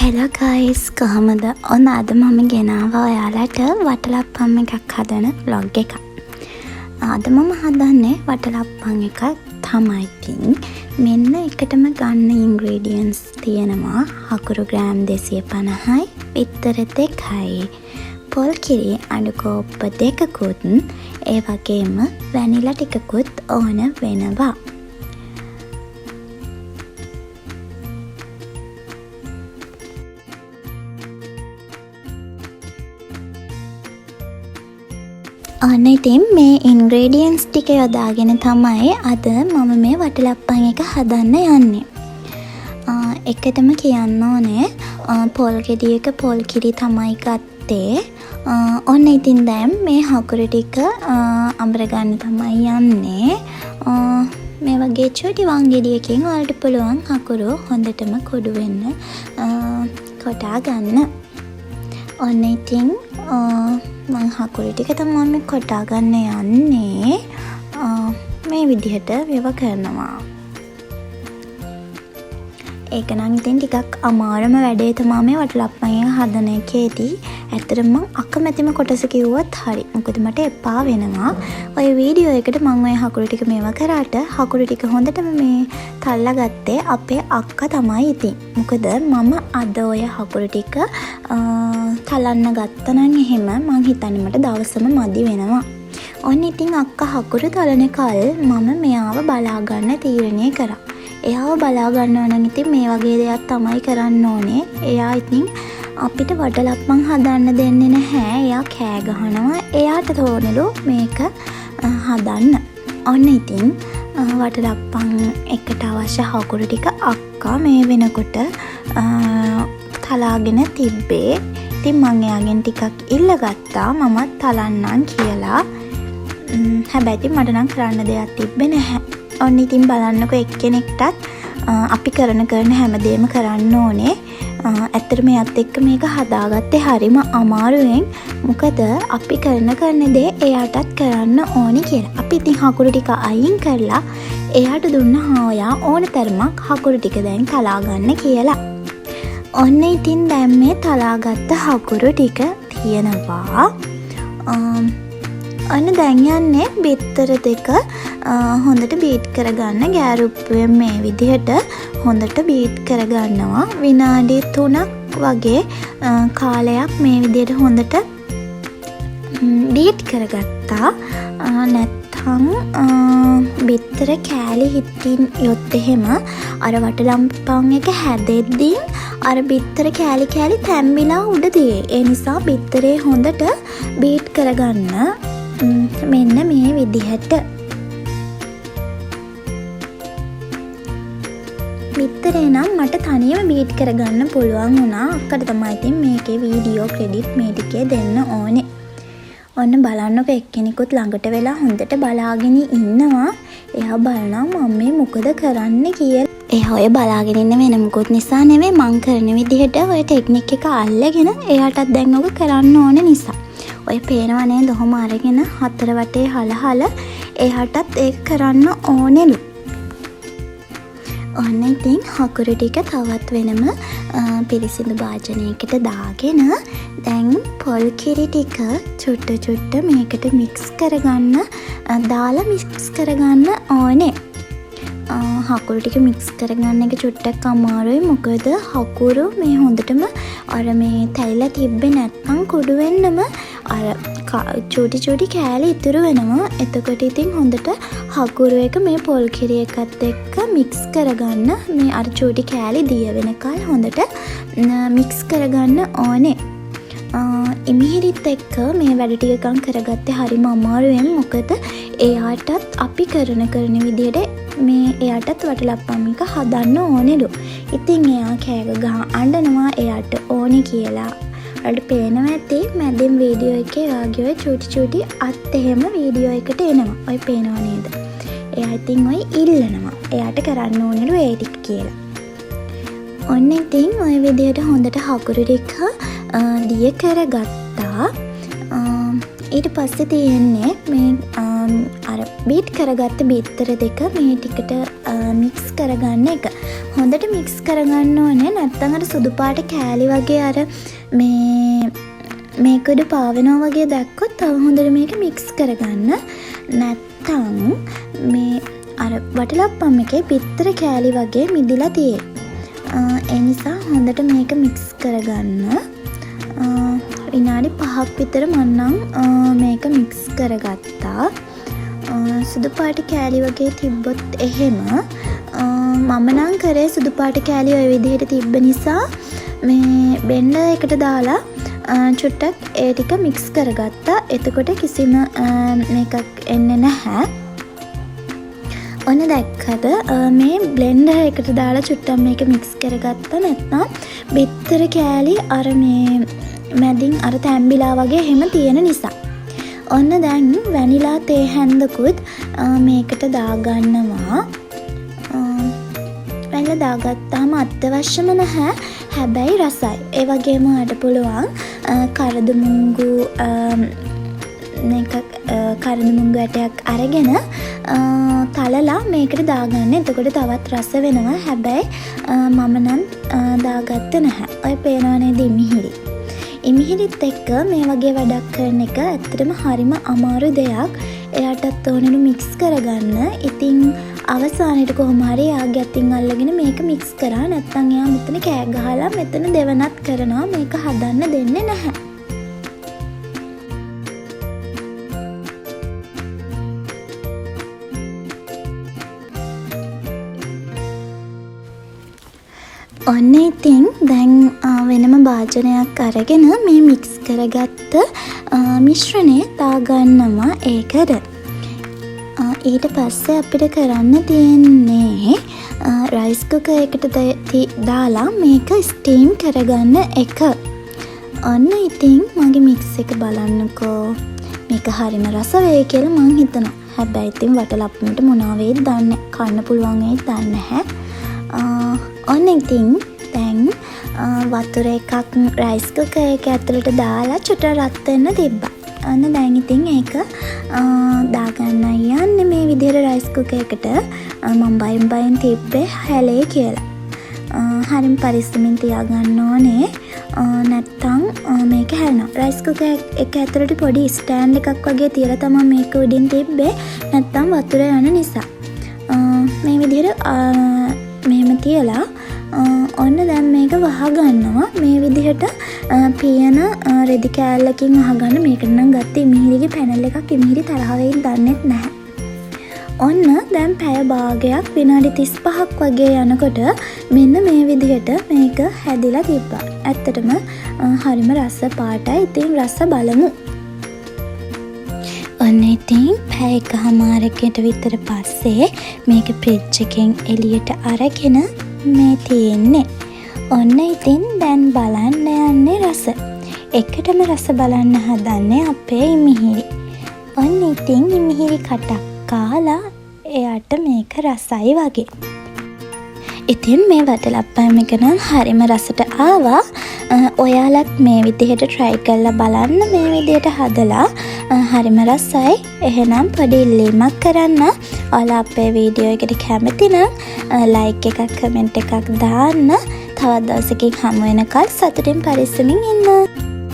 Hello guys, කොහොමද? ඔන්න අද මම ගෙනාවා ඔයාලට වටලප්පම් එකක් හදන vlog එකක්. අද මම හදන්නේ වටලප්පම් එකක් තමයි. ඉතින් මෙන්න එකටම ගන්න ඉන්ග්‍රීඩියන්ට්ස් තියෙනවා හකුරු ග්‍රෑම් 250යි, බිත්තර 2යි, පොල් කිරි අඩු කෝප්ප 2කුත්, ඒ වගේම වැනිලා ටිකකුත් ඕන වෙනවා. ඔන්න ඉතින් මේ ඉන්ග්‍රීඩියන්ට්ස් ටික යොදාගෙන තමයි අද මම මේ වටලප්පම් එක හදන්න යන්නේ. එකටම කියන්න ඕනේ පොල් ගෙඩියක පොල් කිරි තමයි ගත්තේ. ඔන්න ඉතින් දැන් මේ හකුරු ටික අඹර ගන්න තමයි යන්නේ. මේ වගේ චූටි වංගෙඩියකින් ඔයාලට පුළුවන් හකුරු හොඳටම කුඩු වෙන්න කොටා ගන්න. ඔන්න ඉතින් මං හකුරු ටික තමයි කොටා ගන්න යන්නේ. මේ විදිහට මේව කරනවා. ඒක නම් ඉතින් ටිකක් අමාරුම වැඩේ තමයි මේ වටලප්පම් එක හදන එකේදී. ඇත්තටම මං අකමැතිම කොටස කිව්වත් හරි. මොකද මට එපා වෙනවා. ඔය වීඩියෝ එකට මං ඔය හකුරු ටික මේව කරාට හකුරු ටික හොඳටම මේ තල්ලා ගත්තේ අපේ අක්කා තමයි ඉතින්. මොකද මම අද ඔය හකුරු ටික තලන්න ගත්තනම් එහෙම මං හිතන්නේ මට දවසම මදි වෙනවා. ඔන්න ඉතින් අක්කා හකුරු තලන කල් මම මෙයාව බලා ගන්න තීරණය කරා. එයාව බලා ගන්නවා නම් ඉතින් මේ වගේ දෙයක් තමයි කරන්න ඕනේ. එයා ඉතින් අපිට වටලප්පම් හදන්න දෙන්නේ නැහැ. එයා කෑ ගහනවා. එයාට තෝරනලු මේක හදන්න. ඔන්න ඉතින් වටලප්පම් එකට අවශ්‍ය හකුරු ටික අක්කා මේ වෙනකොට තලාගෙන තිබ්බේ. ඉතින් මං එයාගෙන් ටිකක් ඉල්ලගත්තා මමත් තලන්නම් කියලා. හැබැයි මට නම් කරන්න දෙයක් තිබ්බේ නැහැ. ඔන්න ඉතින් බලන්නකො එක්කෙනෙක්ටත් අපි කරන හැමදේම කරන්න ඕනේ. ඇත්තටම එයාත් එක්ක මේක හදාගත්තේ හරිම අමාරුවෙන්. මොකද අපි කරන දේ එයාටත් කරන්න ඕනි කියලා. අපි ඉතින් හකුරු ටික අයින් කරලා එයාට දුන්නා ඔයා ඕන තරමක් හකුරු ටික දැන් තලා ගන්න කියලා. ඔන්න ඉතින් දැන් මේ තලාගත්ත හකුරු ටික තියෙනවා. ඔන්න දැන් යන්නේ බිත්තර දෙක හොඳට බීට් කරගන්න. ගෑරුප්පුවෙන් මේ විදිහට හොඳට බීට් කරගන්නවා. විනාඩි 3ක් වගේ කාලයක් මේ විදිහට හොඳට බීට් කරගත්තා. නැත්තම් බිත්තර කෑලි හිටින් යොත් එහෙම අර වටලප්පම් එක හැදෙද්දී අර බිත්තර කෑලි තැම්බිලා උඩ තියේ. ඒ නිසා බිත්තරේ හොඳට බීට් කරගන්න. මෙන්න මේ විදිහට බිත්තරේ නම් මට තනියම බීට් කරගන්න පුළුවන් වුණා. අක්කට තමයි ඉතින් මේකේ වීඩියෝ ක්‍රෙඩිට් මේ ටිකේ දෙන්න ඕනේ. ඔන්න බලන්නකො එක්කෙනෙකුත් ළඟට වෙලා හොඳට බලාගෙන ඉන්නවා. එයා බලනවා මම මේ මොකද කරන්න කියලා. එයා ඔය බලාගෙන ඉන්න වෙන මොකුත් නිසා නෙවෙයි, මං කරන විදිහට ඔය ටෙක්නික් එක අල්ලගෙන එයාටත් දැන් ඔක කරන්න ඕන නිසා. ඔය පේනවනේ දොහම අරගෙන හතර වටේ හලහල එයාටත් ඒක කරන්න ඕනෙලු. ඔන්න ඉතින් හකුරු ටික තවත් වෙනම පිරිසිදු භාජනයකට දාගෙන දැන් පොල් කිරි ටික චුට්ට මේකට මික්ස් කරගන්න දාලා මික්ස් කරගන්න ඕනේ. හකුරු ටික මික්ස් කරගන්න එක චුට්ටක් අමාරුයි. මොකද හකුරු මේ හොඳටම අර මේ තැලිලා තිබ්බේ නැත්නම් කුඩු වෙන්නම අර චූටි කෑලි ඉතුරු වෙනවා. එතකොට ඉතින් හොඳට හකුරු එක මේ පොල් කිරි එකත් එක්ක මික්ස් කරගන්න. මේ අර චූටි කෑලි දිය වෙනකල් හොඳට මික්ස් කරගන්න ඕනේ. ඉමිහිරිත් එක්ක මේ වැඩ ටිකකම් කරගත්තේ හරිම අමාරුවෙන්. මොකද එයාටත් අපි කරන විදිහට මේ එයාටත් වටලප්පම් එක හදන්න ඕනෙලු. ඉතින් එයා කෑග ගහ අඬනවා එයාට ඕනේ කියලා. ඔයාලට පේනවා ඇති මැදින් වීඩියෝ එකේ වාගේ ඔය චූටි අත් එහෙම වීඩියෝ එකට එනවා. ඔය පේනවා නේද? එයා ඉතින් ඔය ඉල්ලනවා එයාට කරන්න ඕනෙලු ඒ ටික කියලා. ඔන්න ඉතින් ඔය විදිහට හොඳට හකුරු ටික දිය කරගත්තා. ඊට පස්සේ තියෙන්නේ මේ අර බීට් කරගත්ත බිත්තර දෙක මේ ටිකට මික්ස් කරගන්න එක. හොඳට මික්ස් කරගන්න ඕනේ. නැත්නම් අර සුදු පාට කෑලි වගේ අර මේකඩ පාවෙනවා වගේ දැක්කොත් තව හොඳට මේක මික්ස් කරගන්න. නැත්නම් මේ අර වටලප්පම් එකේ පිත්තර කෑලි වගේ මිදිලා තියෙයි. ඒ නිසා හොඳට මේක මික්ස් කරගන්න. විනාඩි 5ක් විතර මන්නම් මේක මික්ස් කරගත්තා. සුදු පාට කෑලි වගේ තිබ්බොත් එහෙම මම නම් කරේ සුදු පාට කෑලි ඔය විදිහට තිබ්බ නිසා මේ බෙන්ඩර් එකට දාලා චුට්ටක් ඒ ටික මික්ස් කරගත්තා. එතකොට කිසිම මේකක් එන්නේ නැහැ. ඔන්න දැක්කද මේ බ්ලෙන්ඩර් එකට දාලා චුට්ටක් මේක මික්ස් කරගත්තා. නැත්නම් බිත්තර කෑලි අර මේ මැදින් අර තැම්බිලා වගේ එහෙම තියෙන නිසා. ඔන්න දැන් වැනිලා තේ හැන්දකුත් මේකට දාගන්නවා. වැනිලා දාගත්තාම අත්‍යවශ්‍යම නැහැ. හැබැයි රසයි. ඒ වගේම ඔයාලට පුළුවන් කරදමුංගු කරදමුංගු ඇටයක් අරගෙන තලලා මේකට දාගන්න. එතකොට තවත් රස වෙනවා. හැබැයි මම නම් දාගත්තේ නැහැ. ඔය පේනවා නේද ඉමිහිරි. ඉමිහිරිත් එක්ක මේ වගේ වැඩක් කරන එක ඇත්තටම හරිම අමාරු දෙයක්. එයාටත් ඕනෙලු මික්ස් කරගන්න. ඉතින් අවසානයේට කොහොම හරි එයාගේ අතින් අල්ලගෙන මේක මික්ස් කරා. නැත්නම් එයා මෙතන කෑ ගහලා මෙතන දෙවනත් කරනවා. මේක හදන්න දෙන්නේ නැහැ. ඔන්න ඉතින් දැන් වෙනම භාජනයක් අරගෙන මේ මික්ස් කරගත්ත මිශ්‍රණය දාගන්නවා ඒකට. ඊට පස්සේ අපිට කරන්න තියෙන්නේ රයිස් කුකර් එකට දාලා මේක ස්ටීම් කරගන්න එක. ඔන්න ඉතින් මගේ මික්ස් එක බලන්නකෝ. මේක හරිම රස වෙයි කියලා මං හිතනවා. හැබැයි ඉතින් වටලප්පමට මොනවා වෙයිද දන්නේ. කන්න පුළුවන් වෙයිද දන්නේ නැහැ. ඔන්න ඉතින් දැන් වතුර එකක් රයිස් කුකර් එක ඇතුළට දාලා චුට්ට රත් වෙන්න තිබ්බා. ඔන්න දැන් ඉතින් ඒක දාගන්නයි යන්නේ මේ විදිහට රයිස් කුකර් එකට. මම බයෙන් තිබ්බේ හැලේ කියලා. හරිම පරිස්සමින් තියාගන්න ඕනේ. නැත්තම් මේක හැලෙනවා. රයිස් කුකර් එක ඇතුළට පොඩි ස්ටෑන්ඩ් එකක් වගේ තියලා තමයි මේක උඩින් තිබ්බේ. නැත්තම් වතුර යන නිසා. මේ විදිහට මෙහෙම තියලා ඔන්න දැන් මේක වහගන්නවා. මේ විදිහට පියන රෙදි කෑල්ලකින් වහගන්න. මේකට නම් ගත්තේ ඉමිහිරිගේ පැනල් එකක්. ඉමිහිරි තරහ වෙයිද දන්නෙත් නැහැ. ඔන්න දැන් පැය භාගයක් විනාඩි 35ක් වගේ යනකොට මෙන්න මේ විදිහට මේක හැදිලා තිබ්බා. ඇත්තටම හරිම රස පාටයි. ඉතින් රස බලමු. ඔන්න ඉතින් පැය එකමාරකට විතර පස්සේ මේක ෆ්‍රිජ් එකෙන් එළියට අරගෙන මේ තියෙන්නේ. ඔන්න ඉතින් දැන් බලන්න යන්නේ රස. එකටම රස බලන්න හදන්නේ අපේ ඉමිහිරි. ඔන්න ඉතින් ඉමිහිරි කටක් කාලා එයාට මේක රසයි වගේ. ඉතින් මේ වටලප්පම් එක නම් හරිම රසට ආවා. ඔයාලත් මේ විදිහට try කරලා බලන්න. මේ විදිහට හදලා හරිම රසයි. එහෙනම් පොඩි ඉල්ලීමක් කරන්න. ඔයාලා අපේ වීඩියෝ එකට කැමති නම් like එකක් comment එකක් දාන්න. තවත් දවසකින් හමු වෙනකල් සතුටින් පරිස්සමින් ඉන්න.